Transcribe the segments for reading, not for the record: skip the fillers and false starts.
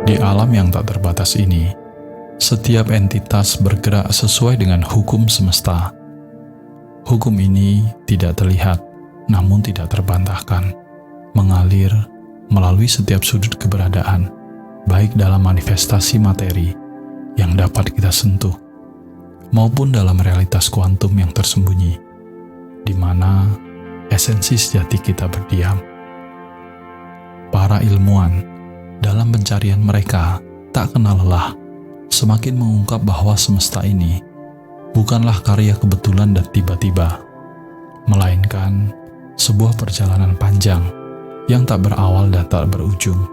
Di alam yang tak terbatas ini, setiap entitas bergerak sesuai dengan hukum semesta. Hukum ini tidak terlihat, namun tidak terbantahkan, mengalir melalui setiap sudut keberadaan, baik dalam manifestasi materi yang dapat kita sentuh, maupun dalam realitas kuantum yang tersembunyi, di mana esensi sejati kita berdiam. Para ilmuwan dalam pencarian mereka tak kenal lelah, semakin mengungkap bahwa semesta ini bukanlah karya kebetulan dan tiba-tiba, melainkan sebuah perjalanan panjang yang tak berawal dan tak berujung,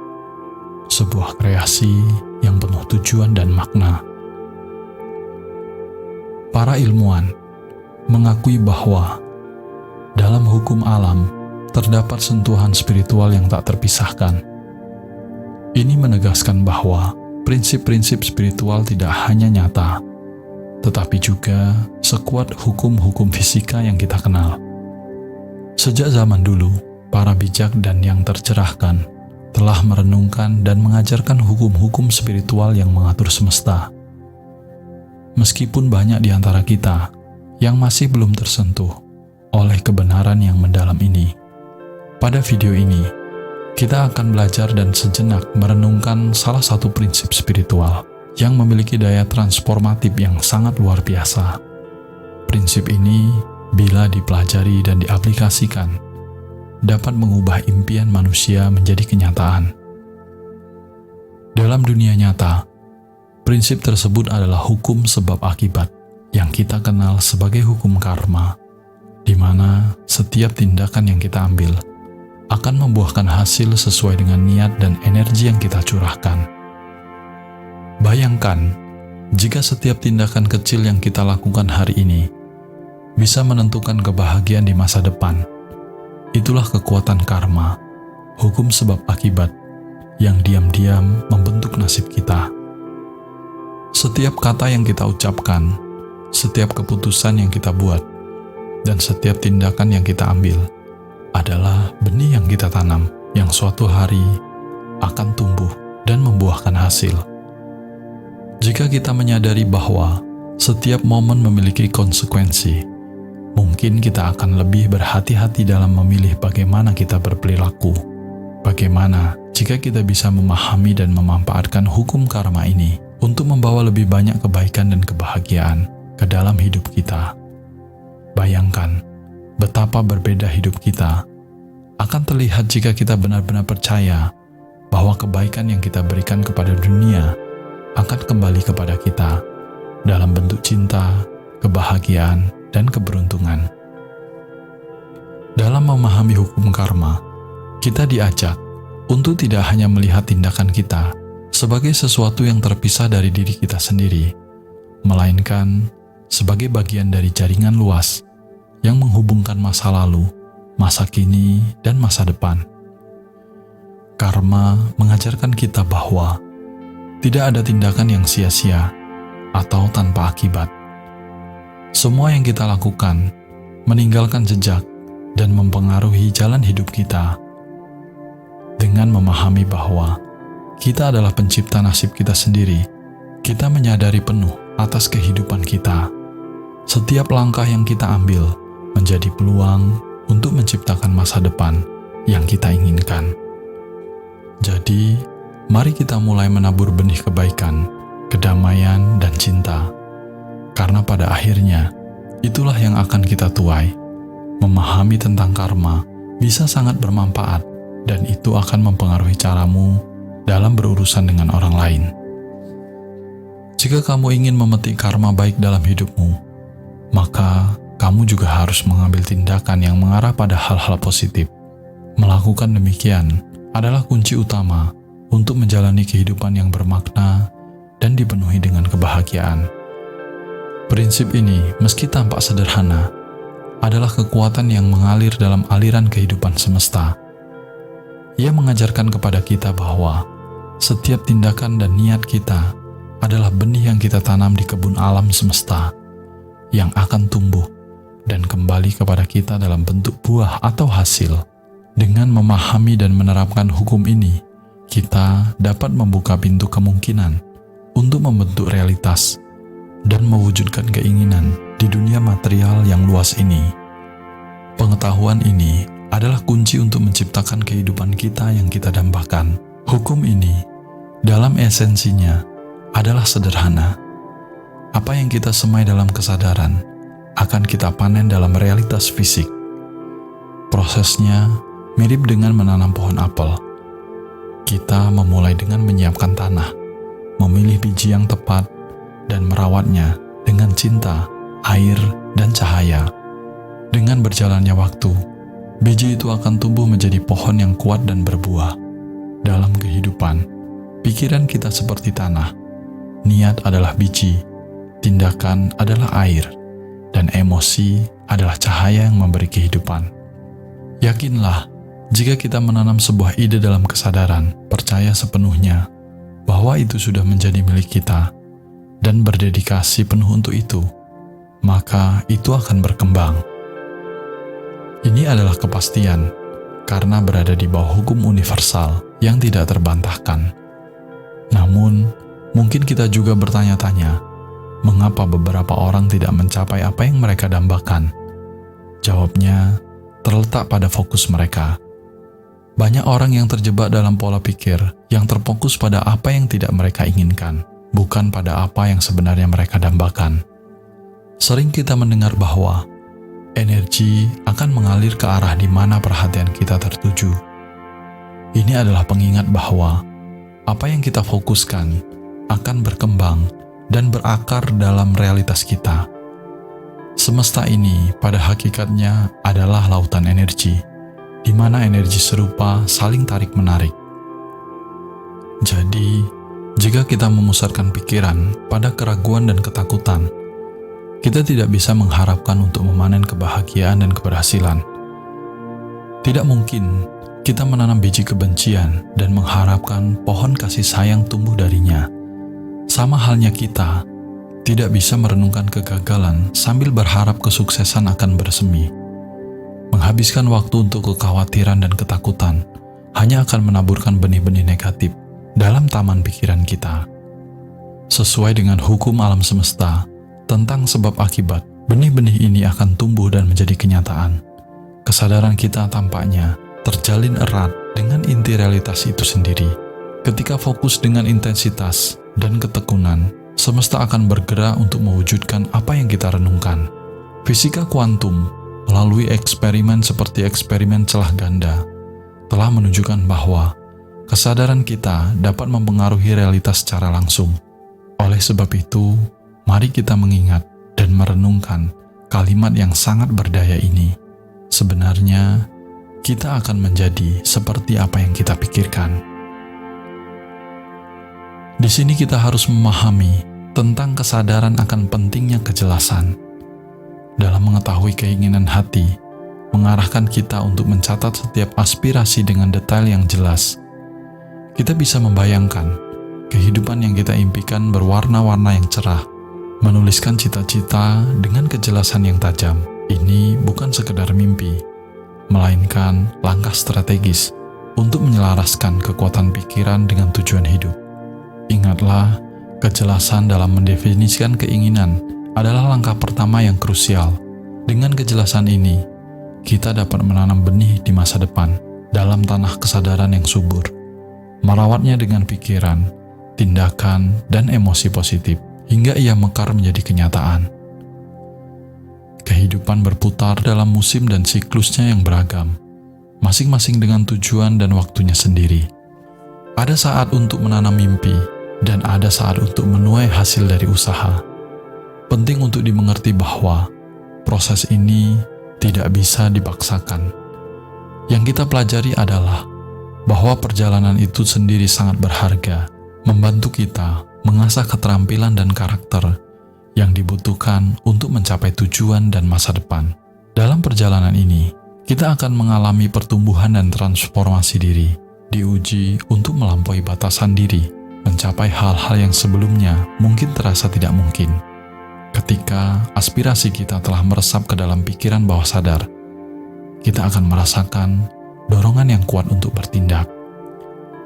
sebuah kreasi yang penuh tujuan dan makna. Para ilmuwan mengakui bahwa dalam hukum alam terdapat sentuhan spiritual yang tak terpisahkan. Ini menegaskan bahwa prinsip-prinsip spiritual tidak hanya nyata, tetapi juga sekuat hukum-hukum fisika yang kita kenal. Sejak zaman dulu, para bijak dan yang tercerahkan telah merenungkan dan mengajarkan hukum-hukum spiritual yang mengatur semesta. Meskipun banyak di antara kita yang masih belum tersentuh oleh kebenaran yang mendalam ini, pada video ini kita akan belajar dan sejenak merenungkan salah satu prinsip spiritual yang memiliki daya transformatif yang sangat luar biasa. Prinsip ini, bila dipelajari dan diaplikasikan, dapat mengubah impian manusia menjadi kenyataan. Dalam dunia nyata, prinsip tersebut adalah hukum sebab akibat yang kita kenal sebagai hukum karma, di mana setiap tindakan yang kita ambil akan membuahkan hasil sesuai dengan niat dan energi yang kita curahkan. Bayangkan, jika setiap tindakan kecil yang kita lakukan hari ini bisa menentukan kebahagiaan di masa depan. Itulah kekuatan karma, hukum sebab akibat, yang diam-diam membentuk nasib kita. Setiap kata yang kita ucapkan, setiap keputusan yang kita buat, dan setiap tindakan yang kita ambil adalah benih yang kita tanam, yang suatu hari akan tumbuh dan membuahkan hasil. Jika kita menyadari bahwa setiap momen memiliki konsekuensi, mungkin kita akan lebih berhati-hati dalam memilih bagaimana kita berperilaku. Bagaimana jika kita bisa memahami dan memanfaatkan hukum karma ini untuk membawa lebih banyak kebaikan dan kebahagiaan ke dalam hidup kita. Bayangkan betapa berbeda hidup kita akan terlihat jika kita benar-benar percaya bahwa kebaikan yang kita berikan kepada dunia akan kembali kepada kita dalam bentuk cinta, kebahagiaan, dan keberuntungan. Dalam memahami hukum karma, kita diajak untuk tidak hanya melihat tindakan kita sebagai sesuatu yang terpisah dari diri kita sendiri, melainkan sebagai bagian dari jaringan luas yang menghubungkan masa lalu, masa kini, dan masa depan. Karma mengajarkan kita bahwa tidak ada tindakan yang sia-sia atau tanpa akibat. Semua yang kita lakukan meninggalkan jejak dan mempengaruhi jalan hidup kita. Dengan memahami bahwa kita adalah pencipta nasib kita sendiri, kita menyadari penuh atas kehidupan kita. Setiap langkah yang kita ambil menjadi peluang untuk menciptakan masa depan yang kita inginkan. Jadi, mari kita mulai menabur benih kebaikan, kedamaian, dan cinta. Karena pada akhirnya, itulah yang akan kita tuai. Memahami tentang karma bisa sangat bermanfaat, dan itu akan mempengaruhi caramu dalam berurusan dengan orang lain. Jika kamu ingin memetik karma baik dalam hidupmu, maka kamu juga harus mengambil tindakan yang mengarah pada hal-hal positif. Melakukan demikian adalah kunci utama untuk menjalani kehidupan yang bermakna dan dipenuhi dengan kebahagiaan. Prinsip ini, meski tampak sederhana, adalah kekuatan yang mengalir dalam aliran kehidupan semesta. Ia mengajarkan kepada kita bahwa setiap tindakan dan niat kita adalah benih yang kita tanam di kebun alam semesta, yang akan tumbuh dan kembali kepada kita dalam bentuk buah atau hasil. Dengan memahami dan menerapkan hukum ini, kita dapat membuka pintu kemungkinan untuk membentuk realitas dan mewujudkan keinginan di dunia material yang luas ini. Pengetahuan ini adalah kunci untuk menciptakan kehidupan kita yang kita dambakan. Hukum ini, dalam esensinya, adalah sederhana. Apa yang kita semai dalam kesadaran akan kita panen dalam realitas fisik. Prosesnya mirip dengan menanam pohon apel. Kita memulai dengan menyiapkan tanah, memilih biji yang tepat, dan merawatnya dengan cinta, air, dan cahaya. Dengan berjalannya waktu, biji itu akan tumbuh menjadi pohon yang kuat dan berbuah. Dalam kehidupan, pikiran kita seperti tanah, niat adalah biji, tindakan adalah air, dan emosi adalah cahaya yang memberi kehidupan. Yakinlah, jika kita menanam sebuah ide dalam kesadaran, percaya sepenuhnya bahwa itu sudah menjadi milik kita, dan berdedikasi penuh untuk itu, maka itu akan berkembang. Ini adalah kepastian, karena berada di bawah hukum universal yang tidak terbantahkan. Namun, mungkin kita juga bertanya-tanya, mengapa beberapa orang tidak mencapai apa yang mereka dambakan? Jawabnya terletak pada fokus mereka. Banyak orang yang terjebak dalam pola pikir yang terfokus pada apa yang tidak mereka inginkan, bukan pada apa yang sebenarnya mereka dambakan. Sering kita mendengar bahwa energi akan mengalir ke arah di mana perhatian kita tertuju. Ini adalah pengingat bahwa apa yang kita fokuskan akan berkembang dan berakar dalam realitas kita. Semesta ini pada hakikatnya adalah lautan energi, di mana energi serupa saling tarik-menarik. Jadi, jika kita memusatkan pikiran pada keraguan dan ketakutan, kita tidak bisa mengharapkan untuk memanen kebahagiaan dan keberhasilan. Tidak mungkin kita menanam biji kebencian dan mengharapkan pohon kasih sayang tumbuh darinya. Sama halnya kita tidak bisa merenungkan kegagalan sambil berharap kesuksesan akan bersemi. Menghabiskan waktu untuk kekhawatiran dan ketakutan hanya akan menaburkan benih-benih negatif dalam taman pikiran kita. Sesuai dengan hukum alam semesta tentang sebab akibat, benih-benih ini akan tumbuh dan menjadi kenyataan. Kesadaran kita tampaknya terjalin erat dengan inti realitas itu sendiri. Ketika fokus dengan intensitas dan ketekunan, semesta akan bergerak untuk mewujudkan apa yang kita renungkan. Fisika kuantum melalui eksperimen seperti eksperimen celah ganda telah menunjukkan bahwa kesadaran kita dapat mempengaruhi realitas secara langsung. Oleh sebab itu, mari kita mengingat dan merenungkan kalimat yang sangat berdaya ini. Sebenarnya, kita akan menjadi seperti apa yang kita pikirkan. Di sini kita harus memahami tentang kesadaran akan pentingnya kejelasan. Dalam mengetahui keinginan hati, mengarahkan kita untuk mencatat setiap aspirasi dengan detail yang jelas. Kita bisa membayangkan kehidupan yang kita impikan berwarna-warna yang cerah, menuliskan cita-cita dengan kejelasan yang tajam. Ini bukan sekedar mimpi, melainkan langkah strategis untuk menyelaraskan kekuatan pikiran dengan tujuan hidup. Ingatlah, kejelasan dalam mendefinisikan keinginan adalah langkah pertama yang krusial. Dengan kejelasan ini, kita dapat menanam benih di masa depan dalam tanah kesadaran yang subur, merawatnya dengan pikiran, tindakan, dan emosi positif, hingga ia mekar menjadi kenyataan. Kehidupan berputar dalam musim dan siklusnya yang beragam, masing-masing dengan tujuan dan waktunya sendiri. Ada saat untuk menanam mimpi, dan ada saat untuk menuai hasil dari usaha. Penting untuk dimengerti bahwa proses ini tidak bisa dipaksakan. Yang kita pelajari adalah bahwa perjalanan itu sendiri sangat berharga, membantu kita mengasah keterampilan dan karakter yang dibutuhkan untuk mencapai tujuan dan masa depan. Dalam perjalanan ini, kita akan mengalami pertumbuhan dan transformasi diri, diuji untuk melampaui batasan diri, mencapai hal-hal yang sebelumnya mungkin terasa tidak mungkin. Ketika aspirasi kita telah meresap ke dalam pikiran bawah sadar, kita akan merasakan dorongan yang kuat untuk bertindak.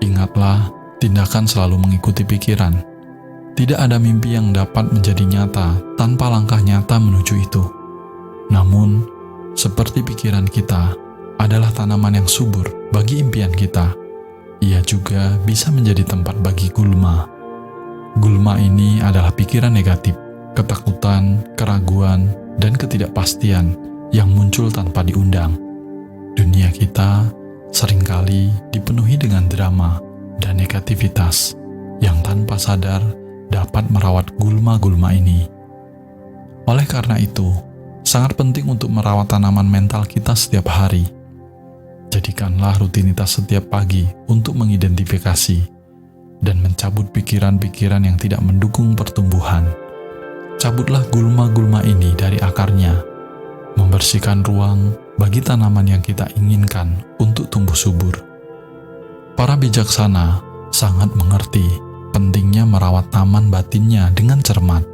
Ingatlah, tindakan selalu mengikuti pikiran. Tidak ada mimpi yang dapat menjadi nyata tanpa langkah nyata menuju itu. Namun, seperti pikiran kita adalah tanaman yang subur bagi impian kita, ia juga bisa menjadi tempat bagi gulma. Gulma ini adalah pikiran negatif, ketakutan, keraguan, dan ketidakpastian yang muncul tanpa diundang. Dunia kita seringkali dipenuhi dengan drama dan negativitas yang tanpa sadar dapat merawat gulma-gulma ini. Oleh karena itu, sangat penting untuk merawat tanaman mental kita setiap hari. Jadikanlah rutinitas setiap pagi untuk mengidentifikasi dan mencabut pikiran-pikiran yang tidak mendukung pertumbuhan. Cabutlah gulma-gulma ini dari akarnya, membersihkan ruang bagi tanaman yang kita inginkan untuk tumbuh subur. Para bijaksana sangat mengerti pentingnya merawat taman batinnya dengan cermat,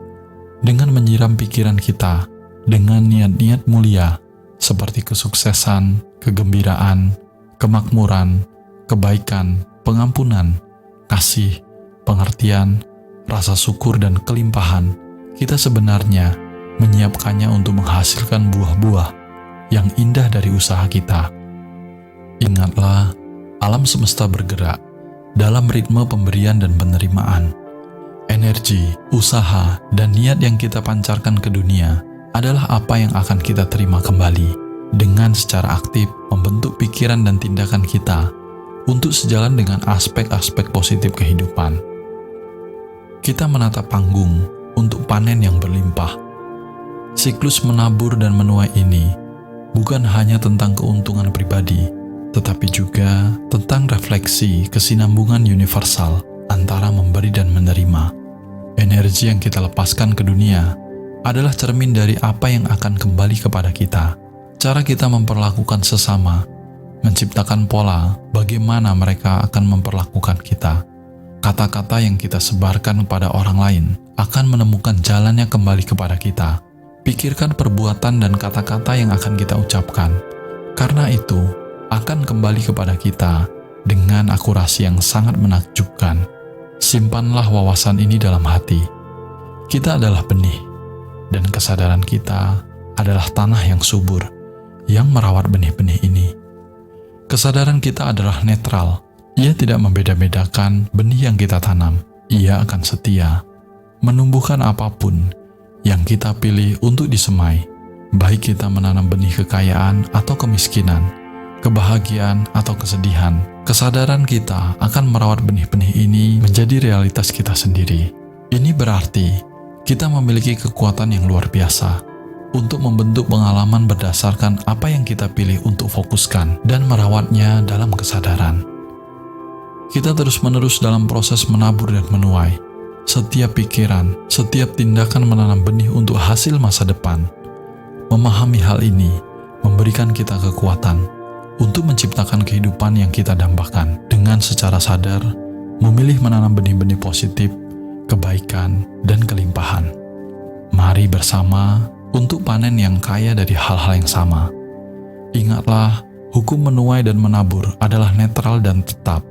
dengan menyiram pikiran kita dengan niat-niat mulia seperti kesuksesan, kegembiraan, kemakmuran, kebaikan, pengampunan, kasih, pengertian, rasa syukur, dan kelimpahan. Kita sebenarnya menyiapkannya untuk menghasilkan buah-buah yang indah dari usaha kita. Ingatlah, alam semesta bergerak dalam ritme pemberian dan penerimaan. Energi, usaha, dan niat yang kita pancarkan ke dunia adalah apa yang akan kita terima kembali dengan secara aktif membentuk pikiran dan tindakan kita untuk sejalan dengan aspek-aspek positif kehidupan. Kita menata panggung untuk panen yang berlimpah. Siklus menabur dan menuai ini bukan hanya tentang keuntungan pribadi, tetapi juga tentang refleksi kesinambungan universal antara memberi dan menerima. Energi yang kita lepaskan ke dunia adalah cermin dari apa yang akan kembali kepada kita. Cara kita memperlakukan sesama menciptakan pola bagaimana mereka akan memperlakukan kita. Kata-kata yang kita sebarkan kepada orang lain akan menemukan jalannya kembali kepada kita. Pikirkan perbuatan dan kata-kata yang akan kita ucapkan, karena itu akan kembali kepada kita dengan akurasi yang sangat menakjubkan. Simpanlah wawasan ini dalam hati. Kita adalah benih, dan kesadaran kita adalah tanah yang subur, yang merawat benih-benih ini. Kesadaran kita adalah netral. Ia tidak membeda-bedakan benih yang kita tanam. Ia akan setia, menumbuhkan apapun yang kita pilih untuk disemai, baik kita menanam benih kekayaan atau kemiskinan, kebahagiaan atau kesedihan. Kesadaran kita akan merawat benih-benih ini menjadi realitas kita sendiri. Ini berarti kita memiliki kekuatan yang luar biasa untuk membentuk pengalaman berdasarkan apa yang kita pilih untuk fokuskan dan merawatnya dalam kesadaran. Kita terus-menerus dalam proses menabur dan menuai. Setiap pikiran, setiap tindakan menanam benih untuk hasil masa depan. Memahami hal ini memberikan kita kekuatan untuk menciptakan kehidupan yang kita dambakan dengan secara sadar, memilih menanam benih-benih positif, kebaikan, dan kelimpahan. Mari bersama untuk panen yang kaya dari hal-hal yang sama. Ingatlah, hukum menuai dan menabur adalah netral dan tetap.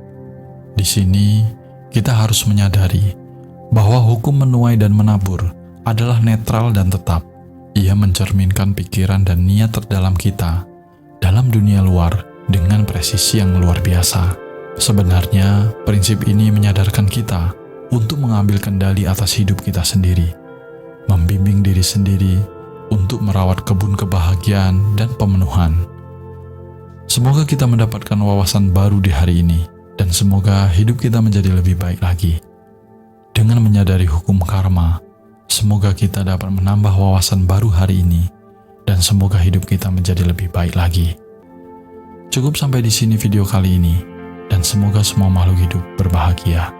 Di sini, kita harus menyadari bahwa hukum menuai dan menabur adalah netral dan tetap. Ia mencerminkan pikiran dan niat terdalam kita dalam dunia luar dengan presisi yang luar biasa. Sebenarnya, prinsip ini menyadarkan kita untuk mengambil kendali atas hidup kita sendiri, membimbing diri sendiri untuk merawat kebun kebahagiaan dan pemenuhan. Semoga kita mendapatkan wawasan baru di hari ini, dan semoga hidup kita menjadi lebih baik lagi. Dengan menyadari hukum karma, semoga kita dapat menambah wawasan baru hari ini, dan semoga hidup kita menjadi lebih baik lagi. Cukup sampai di sini video kali ini, dan semoga semua makhluk hidup berbahagia.